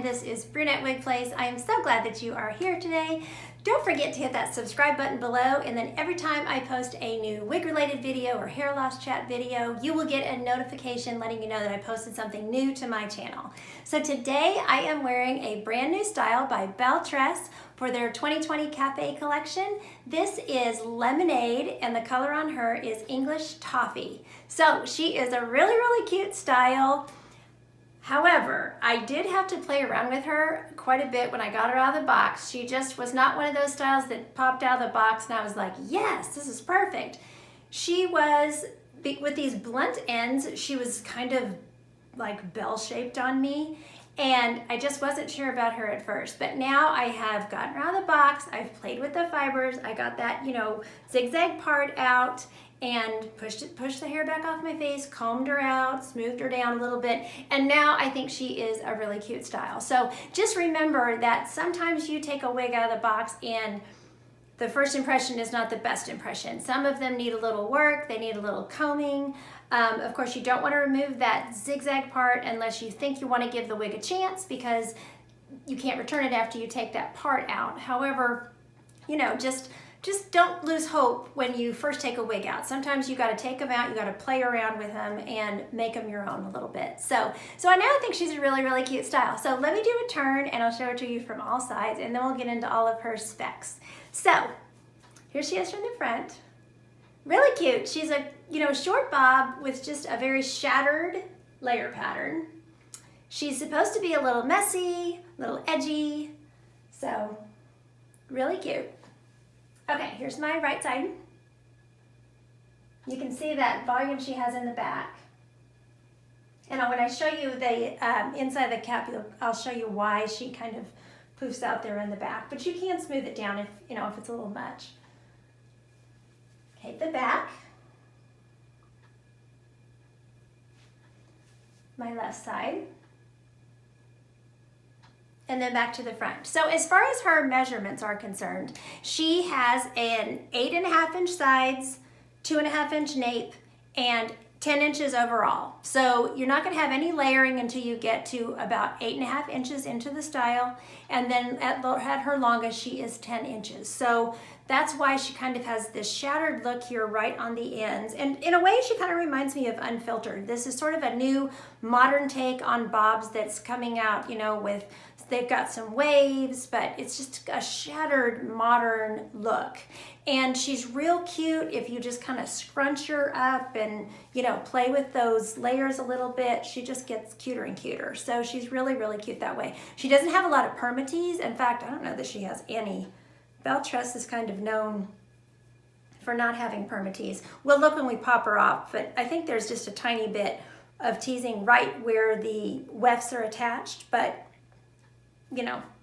and this is Brunette Wig Place. I am so glad that you are here today. Don't forget to hit that subscribe button below, and then every time I post a new wig-related video or hair loss chat video, you will get a notification letting you know that I posted something new to my channel. So today I am wearing a brand new style by Belle Tress for their 2020 Cafe collection. This is Lemonade, and the color on her is English Toffee. So she is a really, really cute style. However, I did have to play around with her quite a bit when I got her out of the box. She just was not one of those styles that popped out of the box and I was like, yes, this is perfect. She was, with these blunt ends, she was kind of like bell-shaped on me, and I just wasn't sure about her at first. But now I have gotten her out of the box, I've played with the fibers, I got that, zigzag part out, and pushed the hair back off my face, combed her out, smoothed her down a little bit, and now I think she is a really cute style. So just remember that sometimes you take a wig out of the box and the first impression is not the best impression. Some of them need a little work, they need a little combing. Of course, you don't want to remove that zigzag part unless you think you want to give the wig a chance, because you can't return it after you take that part out. However, just don't lose hope when you first take a wig out. Sometimes you got to take them out, you got to play around with them and make them your own a little bit. So I now think she's a really, really cute style. So let me do a turn and I'll show it to you from all sides, and then we'll get into all of her specs. So here she is from the front. Really cute. She's a short bob with just a very shattered layer pattern. She's supposed to be a little messy, a little edgy, so really cute. Okay, here's my right side. You can see that volume she has in the back. And when I show you the inside the cap, I'll show you why she kind of poofs out there in the back. But you can smooth it down if it's a little much. Okay, the back. My left side. And then back to the front. So as far as her measurements are concerned, she has an 8.5 inch sides, 2.5 inch nape, and 10 inches overall. So you're not going to have any layering until you get to about 8.5 inches into the style, and then at her longest she is 10 inches. So that's why she kind of has this shattered look here right on the ends. And in a way she kind of reminds me of Unfiltered. This is sort of a new modern take on bobs that's coming out, they've got some waves, but it's just a shattered modern look. And she's real cute if you just kind of scrunch her up and, play with those layers a little bit. She just gets cuter and cuter. So she's really, really cute that way. She doesn't have a lot of permatease. In fact, I don't know that she has any. Belle Tress is kind of known for not having permatease. We'll look when we pop her off, but I think there's just a tiny bit of teasing right where the wefts are attached, but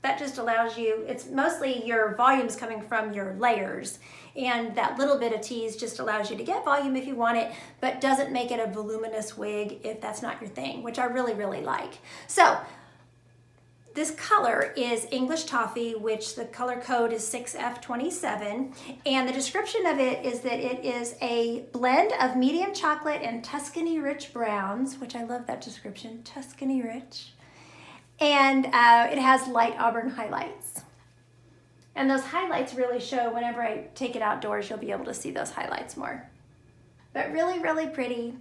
that just allows you, it's mostly your volume's coming from your layers, and that little bit of tease just allows you to get volume if you want it, but doesn't make it a voluminous wig if that's not your thing, which I really, really like. So this color is English Toffee, which the color code is 6F27, and the description of it is that it is a blend of medium chocolate and Tuscany rich browns, which I love that description, Tuscany rich. And it has light auburn highlights. And those highlights really show whenever I take it outdoors, you'll be able to see those highlights more. But really, really pretty.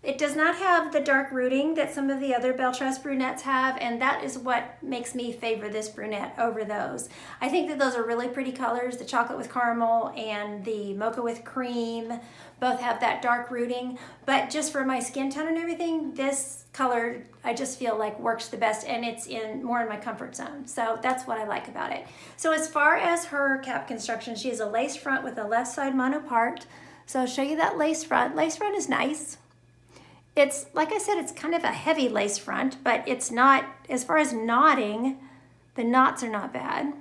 It does not have the dark rooting that some of the other Belle Tress brunettes have, and that is what makes me favor this brunette over those. I think that those are really pretty colors. The chocolate with caramel and the mocha with cream both have that dark rooting, but just for my skin tone and everything, this color I just feel like works the best, and it's more in my comfort zone. So that's what I like about it. So as far as her cap construction, she has a lace front with a left side monopart. So I'll show you that lace front. Lace front is nice. It's, like I said, it's kind of a heavy lace front, but it's not, as far as knotting, the knots are not bad.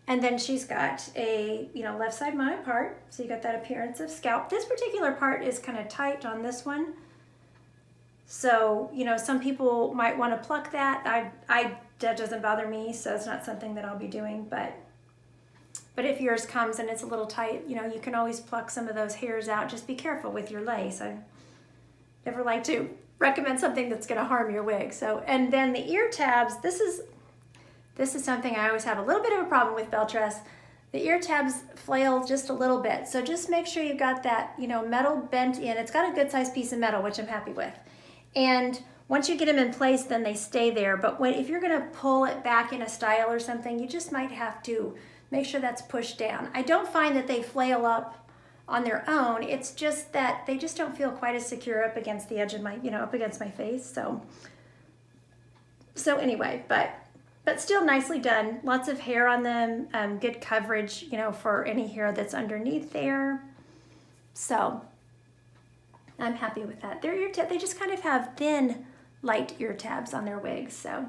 And then she's got a, left side monopart, so you got that appearance of scalp. This particular part is kind of tight on this one. So, some people might want to pluck that. That doesn't bother me, so it's not something that I'll be doing, but if yours comes and it's a little tight, you can always pluck some of those hairs out. Just be careful with your lace. I never like to recommend something that's gonna harm your wig. So, and then the ear tabs, this is something I always have a little bit of a problem with Belle Tress. The ear tabs flail just a little bit. So just make sure you got that, you know, metal bent in. It's got a good sized piece of metal, which I'm happy with. And once you get them in place, then they stay there. But if you're gonna pull it back in a style or something, you just might have to make sure that's pushed down. I don't find that they flail up on their own. It's just that they just don't feel quite as secure up against the edge of my, you know, up against my face. So anyway, but still nicely done. Lots of hair on them, good coverage, you know, for any hair that's underneath there. So I'm happy with that. Their ear tab, they just kind of have thin, light ear tabs on their wigs. So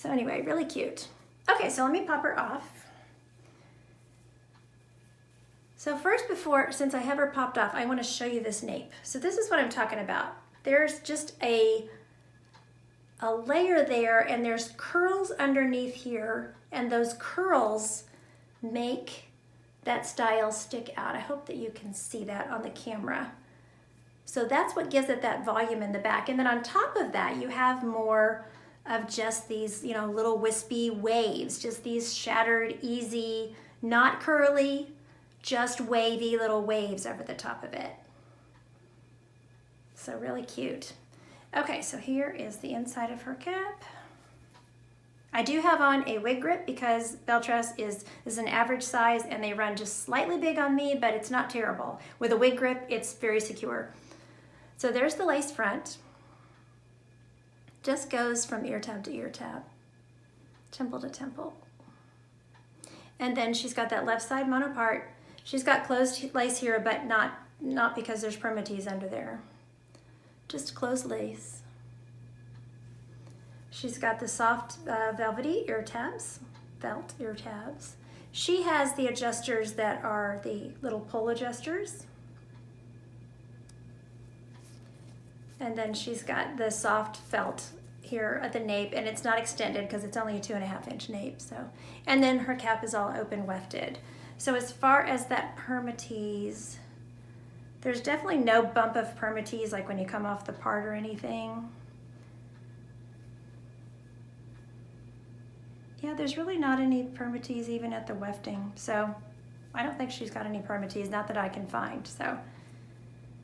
anyway, really cute. Okay, so let me pop her off. So first, since I have her popped off, I want to show you this nape. So this is what I'm talking about. There's just a layer there, and there's curls underneath here, and those curls make that style stick out. I hope that you can see that on the camera. So that's what gives it that volume in the back. And then on top of that, you have more of just these, you know, little wispy waves, just these shattered, easy, not curly, just wavy little waves over the top of it. So really cute. Okay, so here is the inside of her cap. I do have on a wig grip because Belle Tress is an average size and they run just slightly big on me, but it's not terrible. With a wig grip, it's very secure. So there's the lace front. Just goes from ear tab to ear tab, temple to temple. And then she's got that left side monopart. She's got closed lace here, but not because there's permatease under there. Just closed lace. She's got the soft velvety ear tabs, felt ear tabs. She has the adjusters that are the little pull adjusters. And then she's got the soft felt here at the nape, and it's not extended because it's only a 2.5-inch nape. So, and then her cap is all open wefted. So as far as that permatease, there's definitely no bump of permatease like when you come off the part or anything. Yeah, there's really not any permatease even at the wefting. So I don't think she's got any permatease, not that I can find. So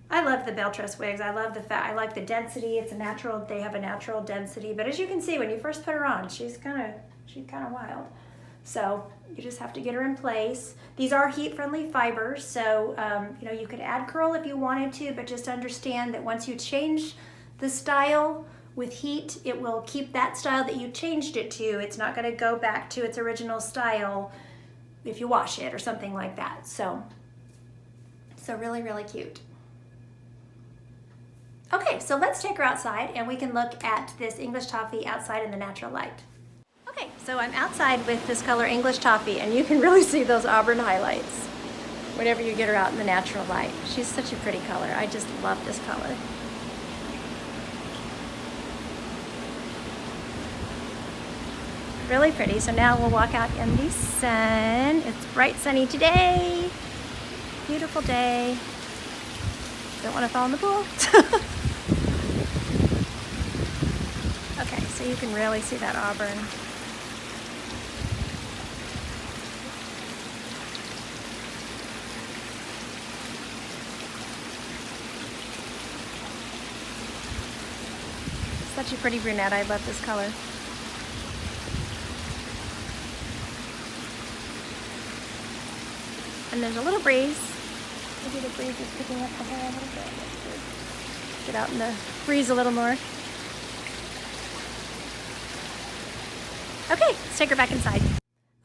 I love the Belle Tress wigs. I love the fat. I like the density. It's a natural, they have a natural density. But as you can see, when you first put her on, she's kind of wild. So you just have to get her in place. These are heat-friendly fibers, so you know, you could add curl if you wanted to, but just understand that once you change the style with heat, it will keep that style that you changed it to. It's not going to go back to its original style if you wash it or something like that. So really, really cute. Okay, so let's take her outside and we can look at this English Toffee outside in the natural light. Okay, so I'm outside with this color English Toffee, and you can really see those auburn highlights whenever you get her out in the natural light. She's such a pretty color. I just love this color. Really pretty. So now we'll walk out in the sun. It's bright sunny today. Beautiful day. Don't want to fall in the pool. Okay, so you can really see that auburn. Such a pretty brunette. I love this color. And there's a little breeze. Maybe the breeze is picking up the hair a little bit. Get out in the breeze a little more. Okay, let's take her back inside.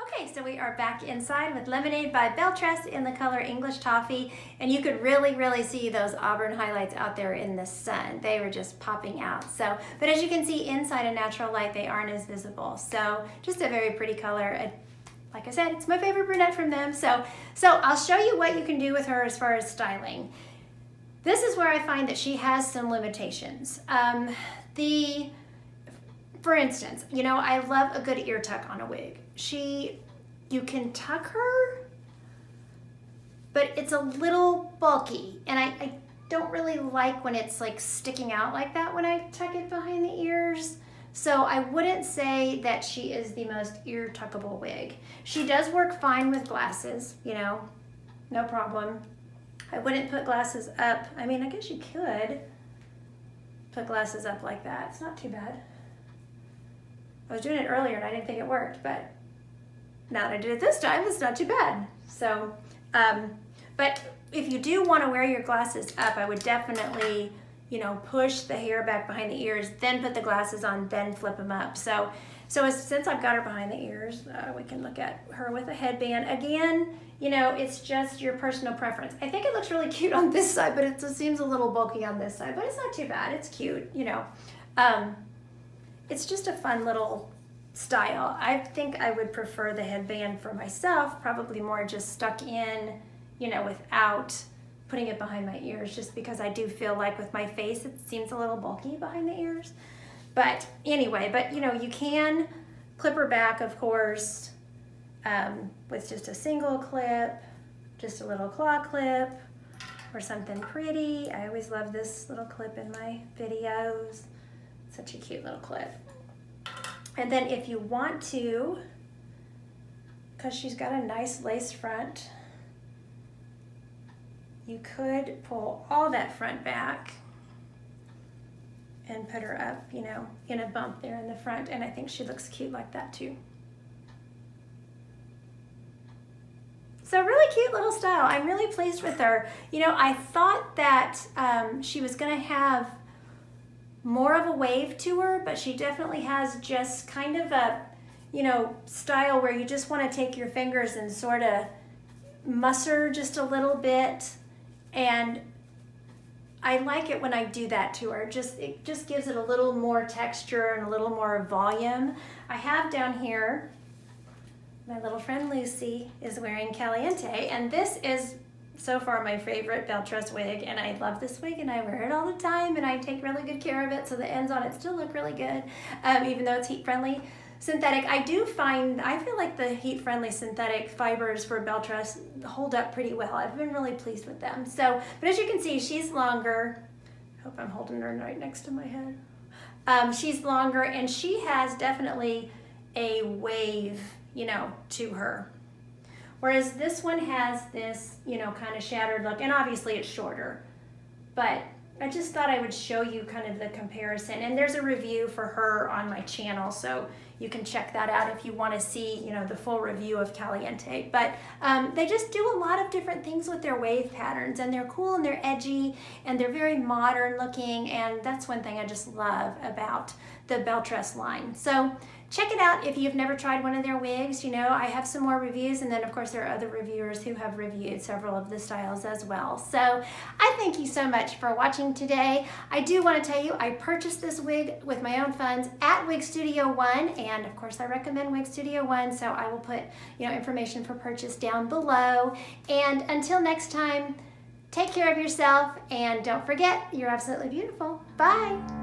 Okay, so we are back inside with Lemonade by Belle Tress in the color English Toffee, and you could really, really see those auburn highlights out there in the sun. They were just popping out. So, but as you can see inside a natural light, they aren't as visible. So, just a very pretty color. Like I said, it's my favorite brunette from them. So I'll show you what you can do with her as far as styling. This is where I find that she has some limitations. For instance, you know, I love a good ear tuck on a wig. You can tuck her, but it's a little bulky, and I don't really like when it's like sticking out like that when I tuck it behind the ears. So I wouldn't say that she is the most ear tuckable wig. She does work fine with glasses, you know, no problem. I wouldn't put glasses up. I mean, I guess you could put glasses up like that. It's not too bad. I was doing it earlier and I didn't think it worked, but now that I did it this time, it's not too bad. So, but if you do want to wear your glasses up, I would definitely, you know, push the hair back behind the ears, then put the glasses on, then flip them up. So since I've got her behind the ears, we can look at her with a headband. Again, you know, it's just your personal preference. I think it looks really cute on this side, but it seems a little bulky on this side, but it's not too bad. It's cute, you know. It's just a fun little style. I think I would prefer the headband for myself, probably more just stuck in, you know, without putting it behind my ears, just because I do feel like with my face it seems a little bulky behind the ears. But anyway, but you know, you can clip her back, of course, with just a single clip, just a little claw clip or something pretty. I always love this little clip in my videos. Such a cute little clip. And then if you want to, because she's got a nice lace front, you could pull all that front back and put her up, you know, in a bump there in the front, and I think she looks cute like that too. So really cute little style. I'm really pleased with her. You know, I thought that she was gonna have more of a wave to her, but she definitely has just kind of a, you know, style where you just want to take your fingers and sort of muss her just a little bit, and I like it when I do that to her. It just gives it a little more texture and a little more volume. I have down here, my little friend Lucy is wearing Caliente, and this is so far my favorite Belle Tress wig, and I love this wig and I wear it all the time, and I take really good care of it, so the ends on it still look really good, even though it's heat friendly. Synthetic, I feel like the heat friendly synthetic fibers for Belle Tress hold up pretty well. I've been really pleased with them. So, but as you can see, she's longer. I hope I'm holding her right next to my head. She's longer, and she has definitely a wave, you know, to her. Whereas this one has this, you know, kind of shattered look, and obviously it's shorter. But I just thought I would show you kind of the comparison. And there's a review for her on my channel, so you can check that out if you want to see, you know, the full review of Caliente. But they just do a lot of different things with their wave patterns, and they're cool and they're edgy and they're very modern looking, and that's one thing I just love about the Belle Tress line. So check it out if you've never tried one of their wigs. You know, I have some more reviews, and then of course there are other reviewers who have reviewed several of the styles as well. So I thank you so much for watching today. I do want to tell you I purchased this wig with my own funds at Wig Studio One, and of course I recommend Wig Studio One, so I will put, you know, information for purchase down below. And until next time, take care of yourself, and don't forget, you're absolutely beautiful. Bye.